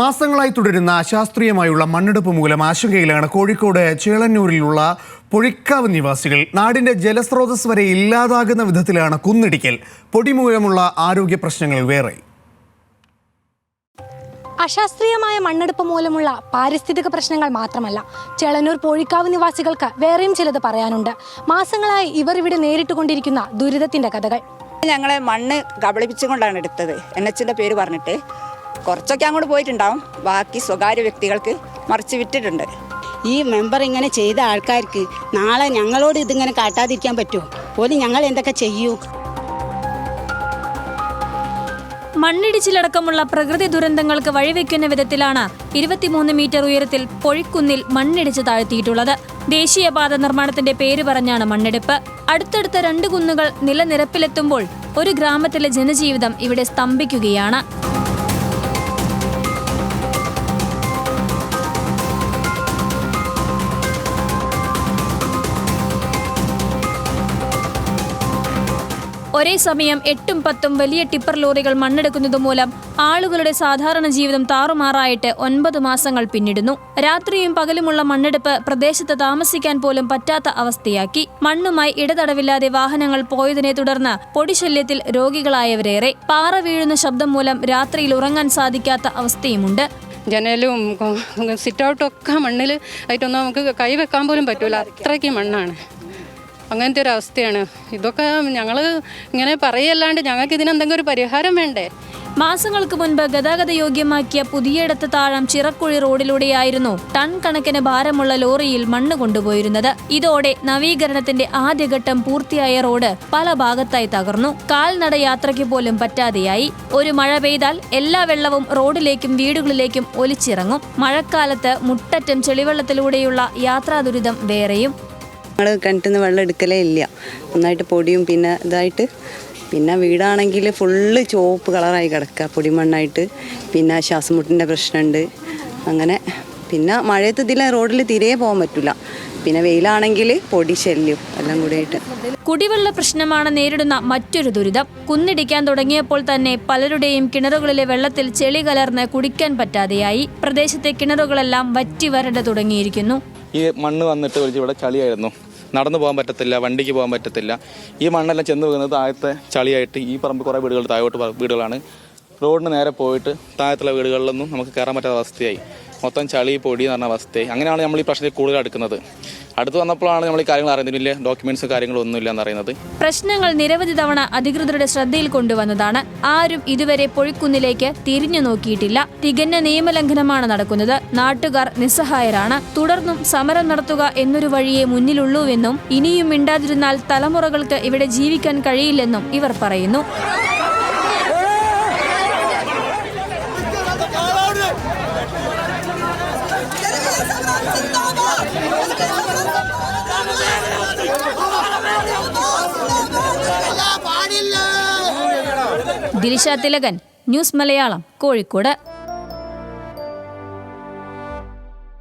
മാസങ്ങളായി തുടരുന്ന അശാസ്ത്രീയമായുള്ള മണ്ണെടുപ്പ് മൂലം ആശങ്കയിലാണ് കോഴിക്കോട് ചേളന്നൂരിലുള്ള പൊഴിക്കാവ് നിവാസികൾ. നാടിന്റെ ജലസ്രോതസ് വരെ ഇല്ലാതാകുന്ന വിധത്തിലാണ് കുന്നിടിക്കൽ. പൊടി മൂലമുള്ള ആരോഗ്യ പ്രശ്നങ്ങൾ വേറെ. അശാസ്ത്രീയമായ മണ്ണെടുപ്പ് മൂലമുള്ള പാരിസ്ഥിതിക പ്രശ്നങ്ങൾ മാത്രമല്ല, ചേളന്നൂർ പൊഴിക്കാവ് നിവാസികൾക്ക് വേറെയും ചിലത് പറയാനുണ്ട്. മാസങ്ങളായി ഇവർ ഇവിടെ നേരിട്ടുകൊണ്ടിരിക്കുന്ന ദുരിതത്തിന്റെ കഥകൾ. ഞങ്ങളെ മണ്ണ് കബളിപ്പിച്ചുകൊണ്ടാണ് എടുത്തത്. NHന്റെ പേര് പറഞ്ഞിട്ട് കുറച്ചൊക്കെ അങ്ങോട്ട് പോയിട്ടുണ്ടാവും, ബാക്കി സ്വകാര്യ വ്യക്തികൾക്ക് മറിച്ച് വിറ്റിട്ടുണ്ട്. ഈ മെമ്പർ ഇങ്ങനെ ചെയ്ത ആൾക്കാർക്ക് നാളെ ഞങ്ങളോട് ഇതിങ്ങനെ കാട്ടാതിരിക്കാൻ പറ്റുമോ? പോലും ഞങ്ങൾ എന്തൊക്കെ ചെയ്യൂ? മണ്ണിടിച്ചിലടക്കമുള്ള പ്രകൃതി ദുരന്തങ്ങൾക്ക് വഴിവെക്കുന്ന വിധത്തിലാണ് 23 മീറ്റർ ഉയരത്തിൽ പൊഴിക്കുന്നിൽ മണ്ണിടിച്ച് താഴ്ത്തിയിട്ടുള്ളത്. ദേശീയപാത നിർമ്മാണത്തിന്റെ പേര് പറഞ്ഞാണ് മണ്ണെടുപ്പ്. അടുത്തടുത്ത 2 കുന്നുകൾ നിലനിരപ്പിലെത്തുമ്പോൾ ഒരു ഗ്രാമത്തിലെ ജനജീവിതം ഇവിടെ സ്തംഭിക്കുകയാണ്. ഒരേ സമയം 8ഉം 10ഉം വലിയ ടിപ്പർ ലോറികൾ മണ്ണെടുക്കുന്നത് മൂലം ആളുകളുടെ സാധാരണ ജീവിതം താറുമാറായിട്ട് 9 മാസങ്ങൾ പിന്നിടുന്നു. രാത്രിയും പകലുമുള്ള മണ്ണെടുപ്പ് പ്രദേശത്ത് താമസിക്കാൻ പോലും പറ്റാത്ത അവസ്ഥയാക്കി. മണ്ണുമായി ഇടതടവില്ലാതെ വാഹനങ്ങൾ പോയതിനെ തുടർന്ന് പൊടിശല്യത്തിൽ രോഗികളായവരേറെ. പാറ വീഴുന്ന ശബ്ദം മൂലം രാത്രിയിൽ ഉറങ്ങാൻ സാധിക്കാത്ത അവസ്ഥയുമുണ്ട്. ജനലും സിറ്റൗട്ടും ഒക്കെ മണ്ണിൽ ആയിട്ടൊന്നും നമുക്ക് കൈവെക്കാൻ പോലും പറ്റൂല, അത്രയ്ക്ക് മണ്ണാണ്. അങ്ങനത്തെ ഒരു അവസ്ഥയാണ്. ഇതൊക്കെ ഞങ്ങൾ ഇങ്ങനെ പറയല്ലാണ്ട് ഞങ്ങൾക്ക് ഇതിനെന്തെങ്കിലും ഒരു പരിഹാരം വേണ്ടേ? മാസങ്ങൾക്ക് മുൻപ് ഗതാഗത യോഗ്യമാക്കിയ പുതിയടത്ത് താഴം ചിറക്കുഴി റോഡിലൂടെയായിരുന്നു ടൺ കണക്കിന് ഭാരമുള്ള ലോറിയിൽ മണ്ണ് കൊണ്ടുപോയിരുന്നത്. ഇതോടെ നവീകരണത്തിന്റെ ആദ്യഘട്ടം പൂർത്തിയായ റോഡ് പല ഭാഗത്തായി തകർന്നു. കാൽനട യാത്രയ്ക്ക് പോലും പറ്റാതെയായി. ഒരു മഴ പെയ്താൽ എല്ലാ വെള്ളവും റോഡിലേക്കും വീടുകളിലേക്കും ഒലിച്ചിറങ്ങും. മഴക്കാലത്ത് മുട്ടറ്റം ചെളിവെള്ളത്തിലൂടെയുള്ള യാത്രാ ദുരിതം വേറെയും. ഞങ്ങൾ കിണറ്റിൽ നിന്ന് വെള്ളം എടുക്കലേ ഇല്ല. നന്നായിട്ട് പൊടിയും പിന്നെ ഇതായിട്ട്, പിന്നെ വീടാണെങ്കിൽ ഫുള്ള് ചുവപ്പ് കളറായി കിടക്കുക, പൊടിമണ്ണായിട്ട്. പിന്നെ ശ്വാസമുട്ടിൻ്റെ പ്രശ്നമുണ്ട്. അങ്ങനെ പിന്നെ മഴയത്ത് ഇതിലെ റോഡിൽ തിരയെ പോകാൻ പറ്റില്ല. പിന്നെ വെയിലാണെങ്കിൽ പൊടി ശല്യം എല്ലാം കൂടിയായിട്ട്. കുടിവെള്ള പ്രശ്നമാണ് നേരിടുന്ന മറ്റൊരു ദുരിതം. കുന്നിടിക്കാൻ തുടങ്ങിയപ്പോൾ തന്നെ പലരുടെയും കിണറുകളിലെ വെള്ളത്തിൽ ചെളി കലർന്ന് കുടിക്കാൻ പറ്റാതെയായി. പ്രദേശത്തെ കിണറുകളെല്ലാം വറ്റി വരണ്ട് തുടങ്ങിയിരിക്കുന്നു. ഈ മണ്ണ് വന്നിട്ട് ഇവിടെ ചളിയായിരുന്നു, നടന്നു പോകാൻ പറ്റത്തില്ല, വണ്ടിക്ക് പോകാൻ പറ്റത്തില്ല. ഈ മണ്ണെല്ലാം ചെന്ന് വീഴുന്നത് താഴത്തെ ചളിയായിട്ട്. ഈ പറമ്പ് കുറേ വീടുകൾ താഴോട്ട് വീടുകളാണ്. റോഡിന് നേരെ പോയിട്ട് താഴത്തുള്ള വീടുകളിലൊന്നും നമുക്ക് കയറാൻ പറ്റാത്ത അവസ്ഥയായി. മൊത്തം ചളി പൊടി എന്ന് പറഞ്ഞ അവസ്ഥയായി. അങ്ങനെയാണ് നമ്മൾ ഈ പ്രശ്നത്തിൽ കൂടുതൽ അടുക്കുന്നത്. അടുത്ത് വന്നപ്പോഴാണ് നമ്മൾ ഈ കാര്യങ്ങൾ അറിയുന്നത്. വലിയ ഡോക്യുമെന്റ്സ് കാര്യങ്ങളൊന്നും ഇല്ല എന്നറിയുന്നത്. പ്രശ്നങ്ങൾ നിരവധി തവണ അധികൃതരുടെ ശ്രദ്ധയിൽ കൊണ്ടുവന്നതാണ്. ആരും ഇതുവരെ പൊഴിക്കുന്നിലേക്ക് തിരിഞ്ഞു നോക്കിയിട്ടില്ല. തികഞ്ഞ നിയമലംഘനമാണ് നടക്കുന്നത്. നാട്ടുകാർ നിസ്സഹായരാണ്. തുടർന്നും സമരം നടത്തുക എന്നൊരു വഴിയേ മുന്നിലുള്ളൂവെന്നും ഇനിയും മിണ്ടാതിരുന്നാൽ തലമുറകൾക്ക് ഇവിടെ ജീവിക്കാൻ കഴിയില്ലെന്നും ഇവർ പറയുന്നു. ദിൽഷ തിലകൻ, ന്യൂസ് മലയാളം, കോഴിക്കോട്.